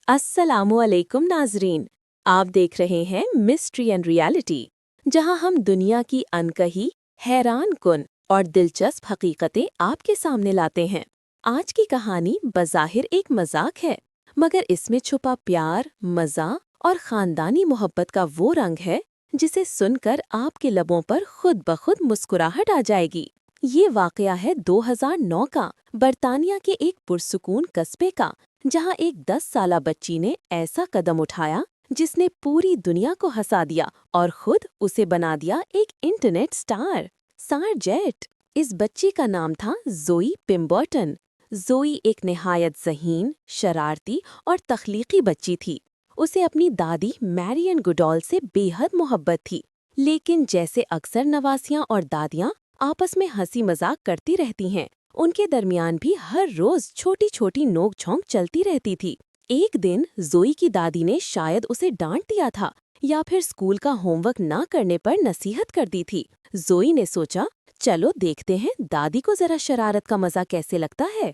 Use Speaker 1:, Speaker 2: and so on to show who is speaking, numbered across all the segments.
Speaker 1: अस्सलामुअलैकुम नाजरीन। आप देख रहे हैं मिस्ट्री एंड रियलिटी, जहां हम दुनिया की अनकही, हैरान कुन और दिलचस्प हकीकतें आपके सामने लाते हैं। आज की कहानी बज़ाहिर एक मजाक है, मगर इसमें छुपा प्यार, मजा और खानदानी मोहब्बत का वो रंग है जिसे सुनकर आपके लबों पर खुद ब खुद मुस्कुराहट आ जाएगी। ये वाकया है 2009 का, बरतानिया के एक पुरसुकून कस्बे का, जहां एक 10 साला बच्ची ने ऐसा कदम उठाया जिसने पूरी दुनिया को हंसा दिया और खुद उसे बना दिया एक इंटरनेट स्टार। सारजेट। इस बच्ची का नाम था ज़ोई पिम्बर्टन। ज़ोई एक निहायत ज़हीन, शरारती और तख्लीकी बच्ची थी। उसे अपनी दादी मैरियन गुडॉल से बेहद मोहब्बत थी, लेकिन जैसे अक्सर नवासियां और दादियां आपस में हंसी मजाक करती रहती हैं, उनके दरमियान भी हर रोज छोटी छोटी नोक-झोंक चलती रहती थी। एक दिन ज़ोई की दादी ने शायद उसे डांट दिया था या फिर स्कूल का होमवर्क ना करने पर नसीहत कर दी थी। ज़ोई ने सोचा, चलो देखते हैं दादी को जरा शरारत का मजा कैसे लगता है।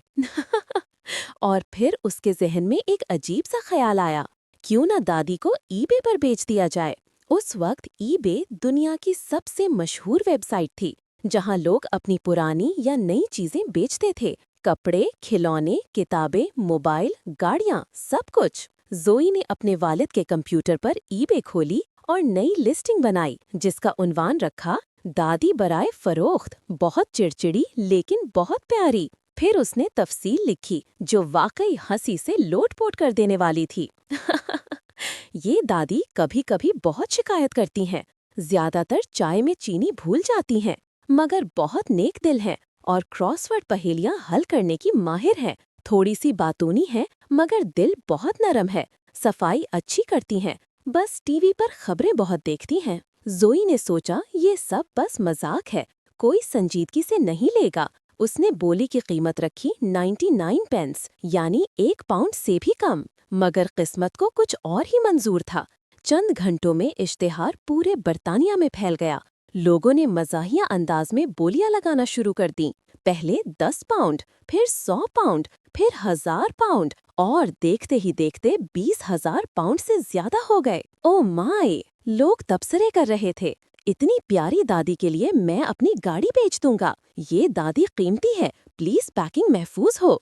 Speaker 1: और फिर उसके जहन में एक अजीब सा ख्याल आया, क्यों ना दादी को ईबे पर बेच दिया जाए। उस वक्त ईबे दुनिया की सबसे मशहूर वेबसाइट थी, जहां लोग अपनी पुरानी या नई चीजें बेचते थे। कपड़े, खिलौने, किताबें, मोबाइल, गाड़ियां, सब कुछ। ज़ोई ने अपने वालिद के कंप्यूटर पर ईबे खोली और नई लिस्टिंग बनाई, जिसका उन्वान रखा, दादी बराए फरोख्त, बहुत चिड़चिड़ी लेकिन बहुत प्यारी। फिर उसने तफसील लिखी जो वाकई हंसी से लोटपोट कर देने वाली थी। ये दादी कभी कभी बहुत शिकायत करती हैं, ज्यादातर चाय में चीनी भूल जाती हैं, मगर बहुत नेक दिल हैं और क्रॉसवर्ड पहेलियां हल करने की माहिर हैं। थोड़ी सी बातूनी है मगर दिल बहुत नरम है। सफाई अच्छी करती हैं, बस टीवी पर खबरें बहुत देखती हैं। ज़ोई ने सोचा ये सब बस मजाक है, कोई संजीदगी से नहीं लेगा। उसने बोली की कीमत रखी 99 पेंस, यानी 1 पाउंड से भी कम। मगर किस्मत को कुछ और ही मंजूर था। चंद घंटों में इश्तिहार पूरे बरतानिया में फैल गया। लोगों ने मजाहिया अंदाज में बोलियां लगाना शुरू कर दी। पहले 10 पाउंड, फिर 100 पाउंड, फिर 1000 पाउंड और देखते ही देखते 20,000 पाउंड से ज्यादा हो गए। Oh my! लोग तबसरे कर रहे थे, इतनी प्यारी दादी के लिए मैं अपनी गाड़ी बेच दूंगा। ये दादी कीमती है, प्लीज पैकिंग महफूज हो।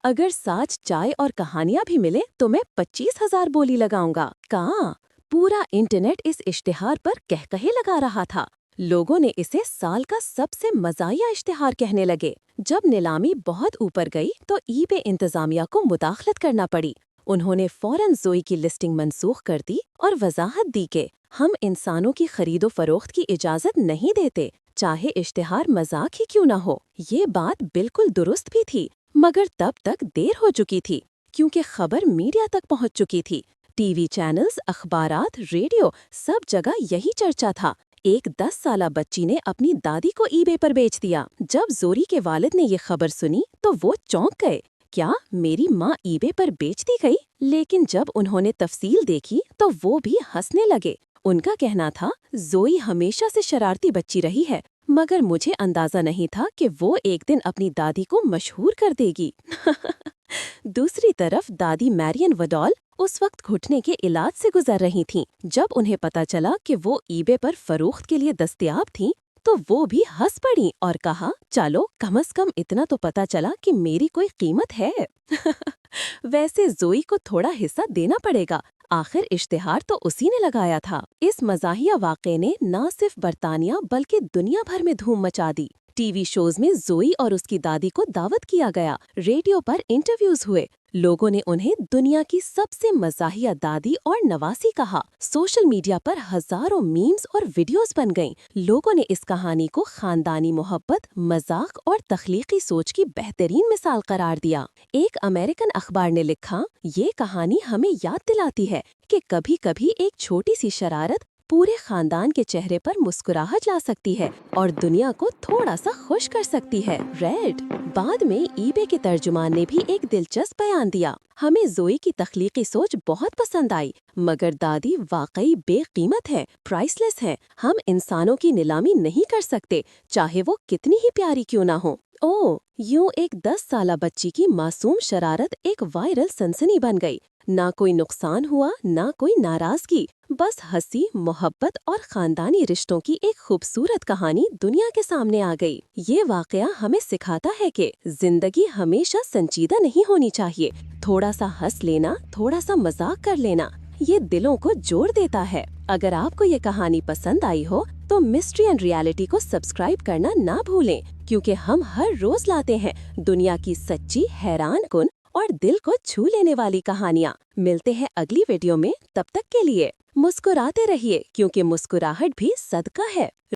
Speaker 1: अगर साच चाय और कहानियां भी मिले तो मैं 25,000 बोली लगाऊंगा। कहाँ? पूरा इंटरनेट इस इश्तिहार पर कहकहे लगा रहा था। लोगों ने इसे साल का सबसे मज़ाहिया इश्तिहार कहने लगे। जब नीलामी बहुत ऊपर गई तो ईबे इंतजामिया को मुदाखलत करना पड़ी। उन्होंने फौरन ज़ोई की लिस्टिंग मनसूख कर दी और वजाहत दी कि हम इंसानों की खरीदो फरोख्त की इजाज़त नहीं देते, चाहे इश्तिहार मजाक ही क्यों न हो। ये बात बिल्कुल दुरुस्त भी थी, मगर तब तक देर हो चुकी थी, क्योंकि खबर मीडिया तक पहुंच चुकी थी। टीवी चैनल्स, अखबारात, रेडियो, सब जगह यही चर्चा था। एक 10 साला बच्ची ने अपनी दादी को ईबे पर बेच दिया। जब ज़ोरी के वालिद ने ये खबर सुनी तो वो चौंक गए। क्या मेरी माँ ईबे पर बेच दी गई? लेकिन जब उन्होंने तफसील देखी तो वो भी हंसने लगे। उनका कहना था, ज़ोई हमेशा से शरारती बच्ची रही है, मगर मुझे अंदाजा नहीं था कि वो एक दिन अपनी दादी को मशहूर कर देगी। दूसरी तरफ दादी मैरियन वडॉल उस वक्त घुटने के इलाज से गुजर रही थीं। जब उन्हें पता चला कि वो ईबे पर फरोख्त के लिए दस्तयाब थीं, तो वो भी हंस पड़ी और कहा, चलो कम से कम इतना तो पता चला कि मेरी कोई कीमत है। वैसे ज़ोई को थोड़ा हिस्सा देना पड़ेगा, आखिर इश्तिहार तो उसी ने लगाया था। इस मज़ाहिया वाक़े ने न सिर्फ बरतानिया बल्कि दुनिया भर में धूम मचा दी। टीवी शोज में ज़ोई और उसकी दादी को दावत किया गया, रेडियो पर इंटरव्यूज हुए, लोगों ने उन्हें दुनिया की सबसे मज़ाहिया दादी और नवासी कहा। सोशल मीडिया पर हजारों मीम्स और वीडियोस बन गईं। लोगों ने इस कहानी को खानदानी मोहब्बत, मजाक और तख्लीकी सोच की बेहतरीन मिसाल करार दिया। एक अमेरिकन अखबार ने लिखा, ये कहानी हमें याद दिलाती है कि कभी-कभी एक छोटी सी शरारत पूरे खानदान के चेहरे पर मुस्कुराहट ला सकती है और दुनिया को थोड़ा सा खुश कर सकती है। रेड। बाद में ईबे के तर्जुमान ने भी एक दिलचस्प बयान दिया। हमें ज़ोई की तख्लीकी सोच बहुत पसंद आई, मगर दादी वाकई बेकीमत है, प्राइसलेस है। हम इंसानों की नीलामी नहीं कर सकते, चाहे वो कितनी ही प्यारी क्यों ना हो। ओह, यूं एक 10 साला बच्ची की मासूम शरारत एक वायरल सनसनी बन गई। ना कोई नुकसान हुआ, ना कोई नाराजगी, बस हंसी, मोहब्बत और खानदानी रिश्तों की एक खूबसूरत कहानी दुनिया के सामने आ गई। ये वाकया हमें सिखाता है कि जिंदगी हमेशा संजीदा नहीं होनी चाहिए। थोड़ा सा हंस लेना, थोड़ा सा मजाक कर लेना, ये दिलों को जोड़ देता है। अगर आपको ये कहानी पसंद आई हो तो मिस्ट्री एंड रियलिटी को सब्सक्राइब करना ना भूलें, क्योंकि हम हर रोज लाते हैं दुनिया की सच्ची, हैरान कुन और दिल को छू लेने वाली कहानियाँ। मिलते हैं अगली वीडियो में, तब तक के लिए मुस्कुराते रहिए, क्योंकि मुस्कुराहट भी सदका है।